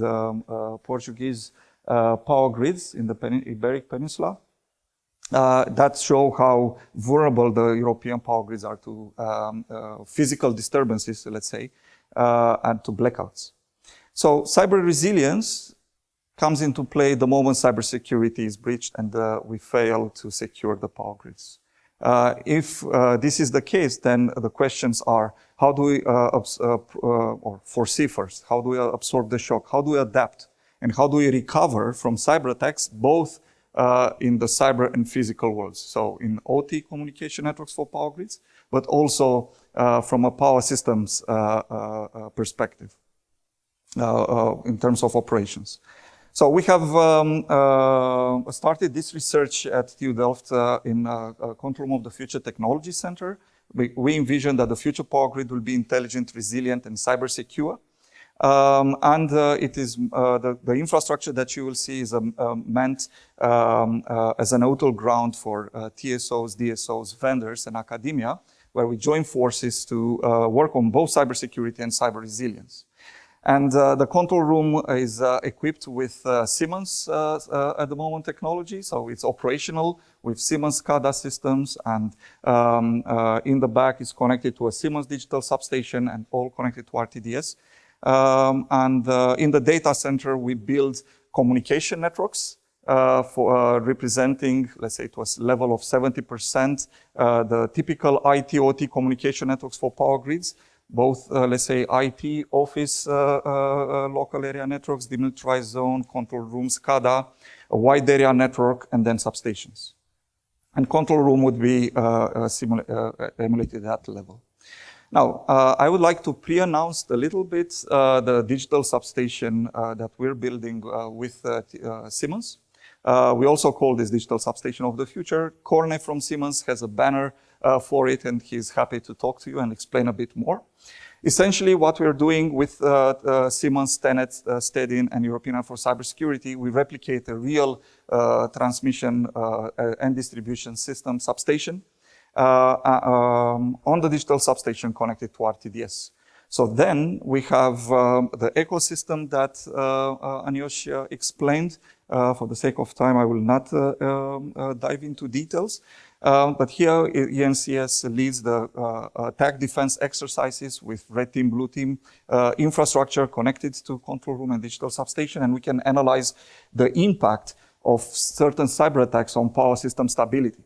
Portuguese power grids in the Iberic Peninsula. That show how vulnerable the European power grids are to physical disturbances, let's say, and to blackouts. So cyber resilience comes into play the moment cybersecurity is breached and we fail to secure the power grids. If this is the case, then the questions are, how do we or foresee first, how do we absorb the shock, how do we adapt, and how do we recover from cyber attacks, both in the cyber and physical worlds? So in OT communication networks for power grids, but also from a power systems perspective in terms of operations. So we have started this research at TU Delft in Control Room of the Future Technology Center. We envision that the future power grid will be intelligent, resilient, and cyber secure. It is the infrastructure that you will see is meant as a neutral ground for TSOs, DSOs, vendors, and academia, where we join forces to work on both cybersecurity and cyber resilience. And the control room is equipped with Siemens at the moment technology, so it's operational with Siemens SCADA systems, and in the back is connected to a Siemens digital substation and all connected to RTDS. In the data center, we build communication networks for representing, let's say, to a level of 70%, the typical IT/OT communication networks for power grids, both, let's say, IT, office, local area networks, demilitarized zone, control room, SCADA, a wide area network, and then substations. And control room would be emulated at that level. Now, I would like to pre-announce a little bit the digital substation that we're building with Siemens. We also call this digital substation of the future. Corne from Siemens has a banner for it, and he's happy to talk to you and explain a bit more. Essentially, what we're doing with Siemens, TenneT, Stedin, and European for Cybersecurity, we replicate a real transmission and distribution system substation on the digital substation connected to RTDS. So then we have the ecosystem that Anjos explained. For the sake of time, I will not dive into details. But here, ENCS leads the attack defense exercises with red team, blue team, infrastructure connected to control room and digital substation, and we can analyze the impact of certain cyber attacks on power system stability.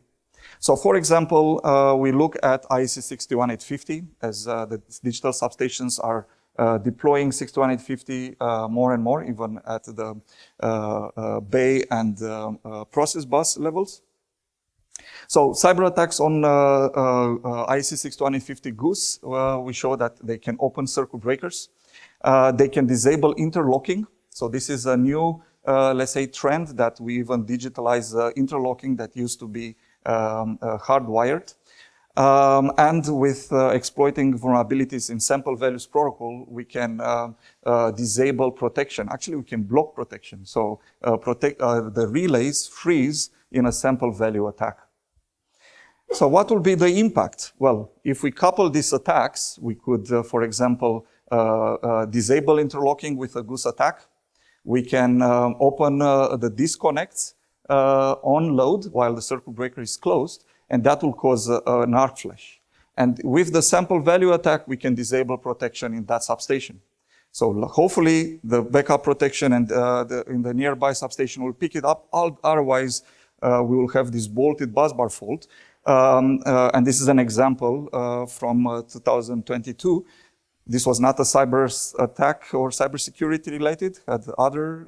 So, for example, we look at IEC 61850 as the digital substations are deploying 61850 more and more, even at the bay and process bus levels. So cyber attacks on IEC 61850 Goose, we show that they can open circuit breakers. They can disable interlocking. So this is a new, let's say, trend that we even digitalize interlocking that used to be hardwired. And with exploiting vulnerabilities in sample values protocol, we can disable protection. Actually, we can block protection. So the relays freeze in a sample value attack. So what will be the impact? Well, if we couple these attacks, we could, for example, disable interlocking with a Goose attack. We can open the disconnects on load while the circuit breaker is closed, and that will cause an arc flash. And with the sample value attack, we can disable protection in that substation. So hopefully the backup protection and in the nearby substation will pick it up. Otherwise, we will have this bolted busbar fault. And this is an example from 2022. This was not a cyber attack or cybersecurity related, had other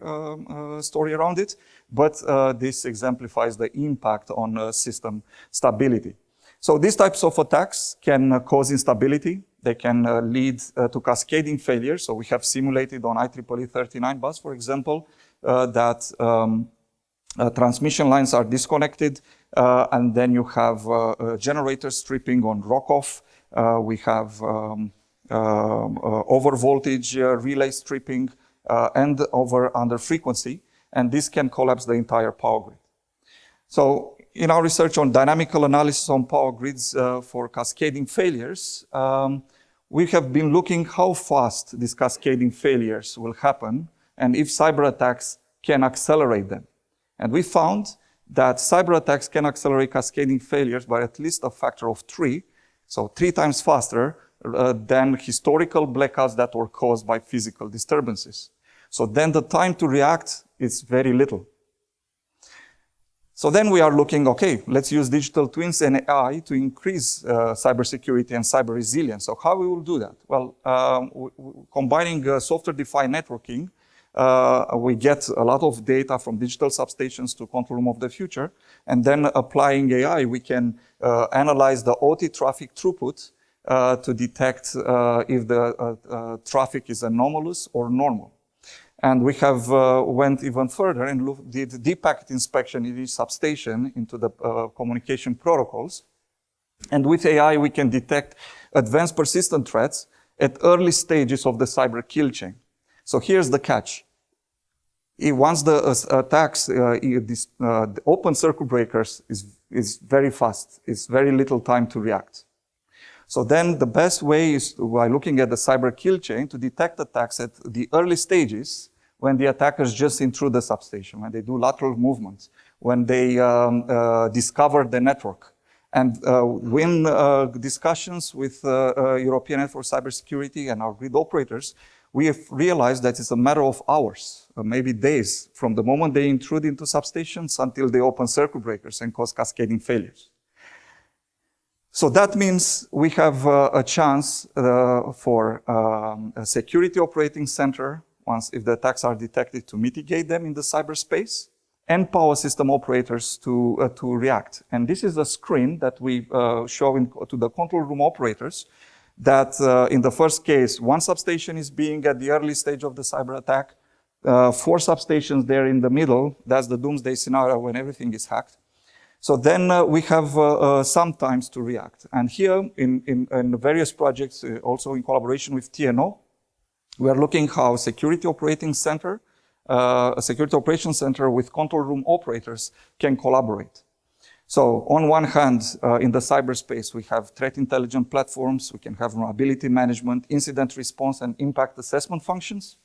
story around it, but this exemplifies the impact on system stability. So these types of attacks can cause instability. They can lead to cascading failures. So we have simulated on IEEE 39 bus, for example, that transmission lines are disconnected, and then you have generator stripping on rock-off. We have over voltage relay stripping and over under frequency, and this can collapse the entire power grid. So in our research on dynamical analysis on power grids for cascading failures, we have been looking how fast these cascading failures will happen and if cyber attacks can accelerate them. And we found that cyber attacks can accelerate cascading failures by at least a factor of 3, so 3 times faster than historical blackouts that were caused by physical disturbances. So then the time to react is very little. So then we are looking, okay, let's use digital twins and AI to increase cybersecurity and cyber resilience. So how we will do that? Well, combining software-defined networking, we get a lot of data from digital substations to control room of the future. And then applying AI, we can analyze the OT traffic throughput to detect if the traffic is anomalous or normal. And we have went even further and did deep packet inspection in each substation into the communication protocols. And with AI, we can detect advanced persistent threats at early stages of the cyber kill chain. So here's the catch. Once the attacks, the open circuit breakers is very fast. It's very little time to react. So then the best way is by looking at the cyber kill chain to detect attacks at the early stages when the attackers just intrude the substation, when they do lateral movements, when they discover the network. And when discussions with European Network Cybersecurity and our grid operators, we have realized that it's a matter of hours, maybe days, from the moment they intrude into substations until they open circuit breakers and cause cascading failures. So that means we have a chance for a security operating center, once if the attacks are detected, to mitigate them in the cyberspace, and power system operators to react. And this is a screen that we show to the control room operators that in the first case, one substation is being at the early stage of the cyber attack, 4 substations there in the middle. That's the doomsday scenario when everything is hacked. So then we have some times to react. And here in various projects, also in collaboration with TNO, we are looking how security operating center, a security operations center with control room operators can collaborate. So on one hand, in the cyberspace, we have threat intelligence platforms, we can have vulnerability management, incident response, and impact assessment functions.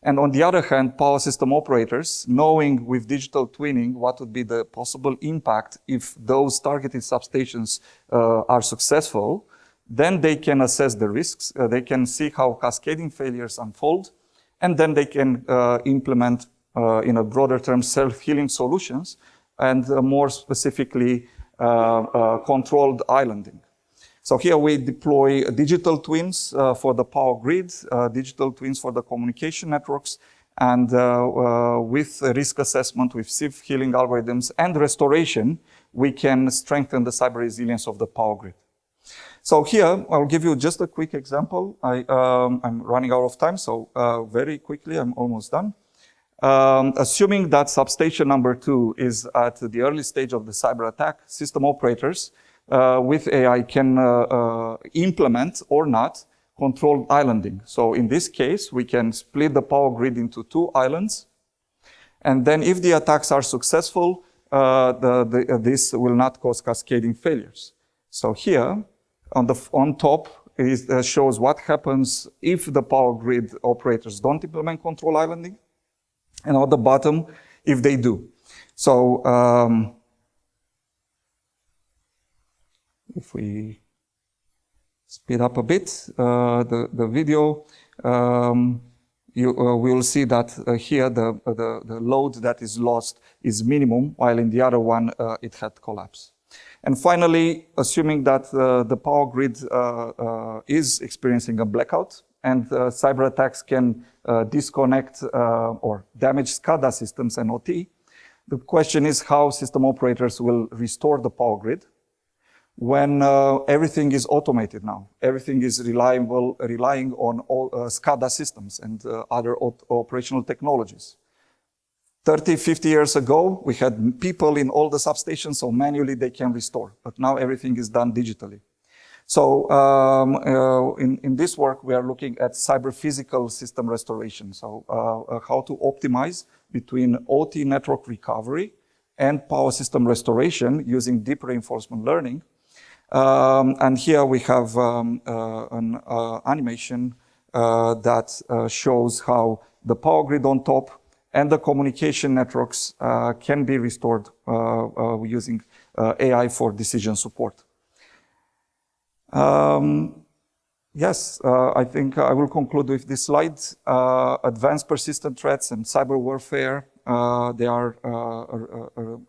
And on the other hand, power system operators, knowing with digital twinning what would be the possible impact if those targeted substations are successful, then they can assess the risks, they can see how cascading failures unfold, and then they can implement, in a broader term, self-healing solutions, and more specifically, controlled islanding. So here we deploy digital twins for the power grid, digital twins for the communication networks, and with risk assessment, with self-healing algorithms and restoration, we can strengthen the cyber resilience of the power grid. So here, I'll give you just a quick example. I'm running out of time, so very quickly, I'm almost done. Assuming that substation number 2 is at the early stage of the cyber attack, system operators with AI can implement or not controlled islanding. So in this case, we can split the power grid into 2 islands. And then if the attacks are successful, this will not cause cascading failures. So here, on top, shows what happens if the power grid operators don't implement control islanding. And on the bottom, if they do. So, if we speed up a bit, the video, we will see that here the load that is lost is minimum, while in the other one it had collapsed. And finally, assuming that the power grid is experiencing a blackout and cyber attacks can disconnect or damage SCADA systems and OT, the question is how system operators will restore the power grid when everything is automated now. Everything is relying on SCADA systems and other operational technologies. 30, 50 years ago, we had people in all the substations, so manually they can restore. But now everything is done digitally. So in this work, we are looking at cyber-physical system restoration. So how to optimize between OT network recovery and power system restoration using deep reinforcement learning. And here we have an animation that shows how the power grid on top and the communication networks can be restored using AI for decision support. Yes, I think I will conclude with this slide. Advanced persistent threats and cyber warfare, they are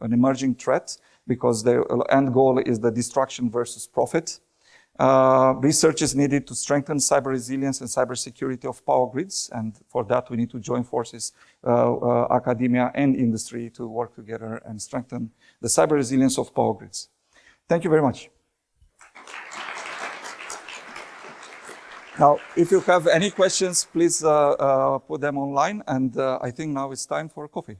an emerging threat because the end goal is the destruction versus profit. Research is needed to strengthen cyber resilience and cyber security of power grids, and for that we need to join forces, academia and industry, to work together and strengthen the cyber resilience of power grids. Thank you very much. Now, if you have any questions, please put them online, and I think now it's time for coffee.